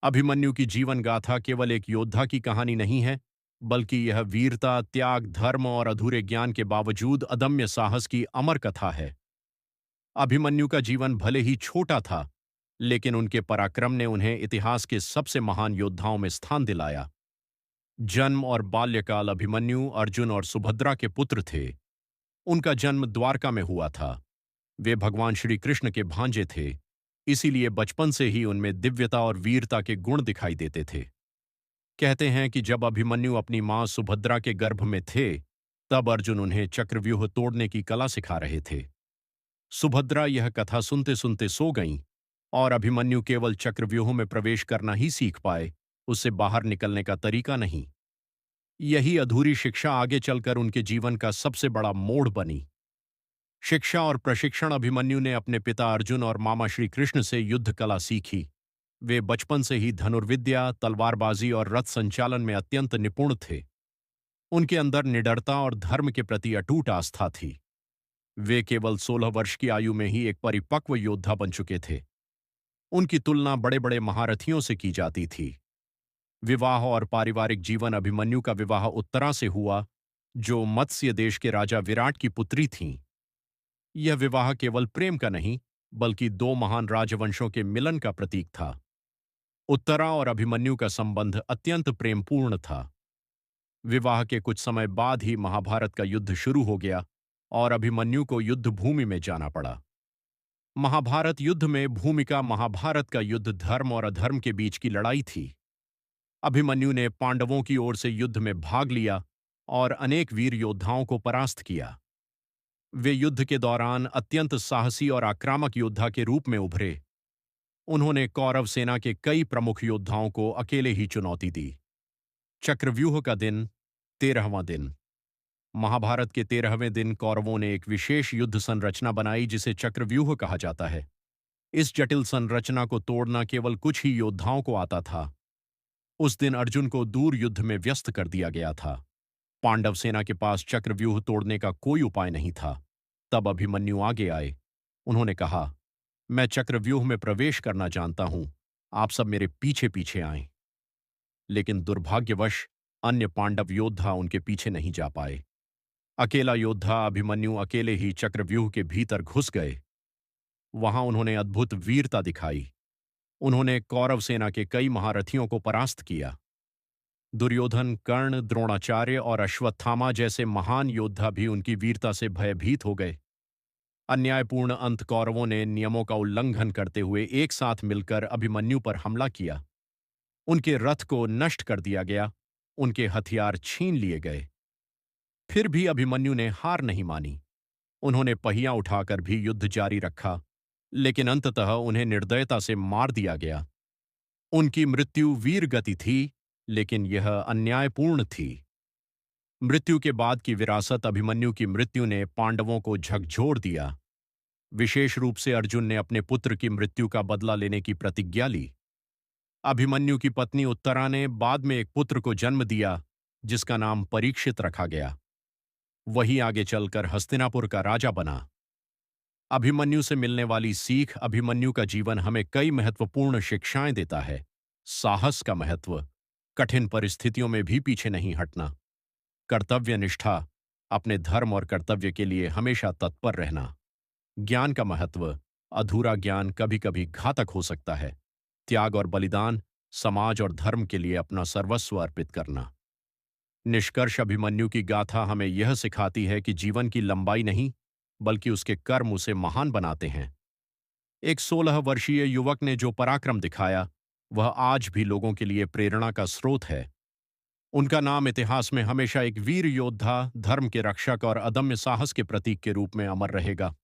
अभिमन्यु की जीवन गाथा केवल एक योद्धा की कहानी नहीं है, बल्कि यह वीरता, त्याग, धर्म और अधूरे ज्ञान के बावजूद अदम्य साहस की अमर कथा है। अभिमन्यु का जीवन भले ही छोटा था, लेकिन उनके पराक्रम ने उन्हें इतिहास के सबसे महान योद्धाओं में स्थान दिलाया। जन्म और बाल्यकाल। अभिमन्यु अर्जुन और सुभद्रा के पुत्र थे। उनका जन्म द्वारका में हुआ था। वे भगवान श्री कृष्ण के भांजे थे, इसीलिए बचपन से ही उनमें दिव्यता और वीरता के गुण दिखाई देते थे। कहते हैं कि जब अभिमन्यु अपनी मां सुभद्रा के गर्भ में थे, तब अर्जुन उन्हें चक्रव्यूह तोड़ने की कला सिखा रहे थे। सुभद्रा यह कथा सुनते सुनते सो गईं और अभिमन्यु केवल चक्रव्यूह में प्रवेश करना ही सीख पाए, उससे बाहर निकलने का तरीका नहीं। यही अधूरी शिक्षा आगे चलकर उनके जीवन का सबसे बड़ा मोड़ बनी। शिक्षा और प्रशिक्षण। अभिमन्यु ने अपने पिता अर्जुन और मामा श्री कृष्ण से युद्ध कला सीखी। वे बचपन से ही धनुर्विद्या, तलवारबाजी और रथ संचालन में अत्यंत निपुण थे। उनके अंदर निडरता और धर्म के प्रति अटूट आस्था थी। वे केवल 16 वर्ष की आयु में ही एक परिपक्व योद्धा बन चुके थे। उनकी तुलना बड़े बड़े महारथियों से की जाती थी। विवाह और पारिवारिक जीवन। अभिमन्यु का विवाह उत्तरा से हुआ, जो मत्स्य देश के राजा विराट की पुत्री थीं। यह विवाह केवल प्रेम का नहीं, बल्कि दो महान राजवंशों के मिलन का प्रतीक था। उत्तरा और अभिमन्यु का संबंध अत्यंत प्रेमपूर्ण था। विवाह के कुछ समय बाद ही महाभारत का युद्ध शुरू हो गया और अभिमन्यु को युद्ध भूमि में जाना पड़ा। महाभारत युद्ध में भूमिका। महाभारत का युद्ध धर्म और अधर्म के बीच की लड़ाई थी। अभिमन्यु ने पांडवों की ओर से युद्ध में भाग लिया और अनेक वीर योद्धाओं को परास्त किया। वे युद्ध के दौरान अत्यंत साहसी और आक्रामक योद्धा के रूप में उभरे। उन्होंने कौरव सेना के कई प्रमुख योद्धाओं को अकेले ही चुनौती दी। चक्रव्यूह का दिन। 13वां दिन। महाभारत के 13वें दिन कौरवों ने एक विशेष युद्ध संरचना बनाई जिसे चक्रव्यूह कहा जाता है। इस जटिल संरचना को तोड़ना केवल कुछ ही योद्धाओं को आता था। उस दिन अर्जुन को दूर युद्ध में व्यस्त कर दिया गया था। पांडव सेना के पास चक्रव्यूह तोड़ने का कोई उपाय नहीं था। तब अभिमन्यु आगे आए। उन्होंने कहा, मैं चक्रव्यूह में प्रवेश करना जानता हूं, आप सब मेरे पीछे पीछे आएं। लेकिन दुर्भाग्यवश अन्य पांडव योद्धा उनके पीछे नहीं जा पाए। अकेला योद्धा अभिमन्यु अकेले ही चक्रव्यूह के भीतर घुस गए। वहां उन्होंने अद्भुत वीरता दिखाई। उन्होंने कौरव सेना के कई महारथियों को परास्त किया। दुर्योधन, कर्ण, द्रोणाचार्य और अश्वत्थामा जैसे महान योद्धा भी उनकी वीरता से भयभीत हो गए। अन्यायपूर्ण अंत। कौरवों ने नियमों का उल्लंघन करते हुए एक साथ मिलकर अभिमन्यु पर हमला किया। उनके रथ को नष्ट कर दिया गया, उनके हथियार छीन लिए गए। फिर भी अभिमन्यु ने हार नहीं मानी। उन्होंने पहिया उठाकर भी युद्ध जारी रखा, लेकिन अंततः उन्हें निर्दयता से मार दिया गया। उनकी मृत्यु वीर गति थी, लेकिन यह अन्यायपूर्ण थी। मृत्यु के बाद की विरासत। अभिमन्यु की मृत्यु ने पांडवों को झकझोर दिया। विशेष रूप से अर्जुन ने अपने पुत्र की मृत्यु का बदला लेने की प्रतिज्ञा ली। अभिमन्यु की पत्नी उत्तरा ने बाद में एक पुत्र को जन्म दिया, जिसका नाम परीक्षित रखा गया। वही आगे चलकर हस्तिनापुर का राजा बना। अभिमन्यु से मिलने वाली सीख। अभिमन्यु का जीवन हमें कई महत्वपूर्ण शिक्षाएं देता है। साहस का महत्व, कठिन परिस्थितियों में भी पीछे नहीं हटना, कर्तव्य निष्ठा, अपने धर्म और कर्तव्य के लिए हमेशा तत्पर रहना, ज्ञान का महत्व, अधूरा ज्ञान कभी कभी घातक हो सकता है, त्याग और बलिदान, समाज और धर्म के लिए अपना सर्वस्व अर्पित करना। निष्कर्ष। अभिमन्यु की गाथा हमें यह सिखाती है कि जीवन की लंबाई नहीं, बल्कि उसके कर्म उसे महान बनाते हैं। एक 16 वर्षीय युवक ने जो पराक्रम दिखाया, वह आज भी लोगों के लिए प्रेरणा का स्रोत है। उनका नाम इतिहास में हमेशा एक वीर योद्धा, धर्म के रक्षक और अदम्य साहस के प्रतीक के रूप में अमर रहेगा।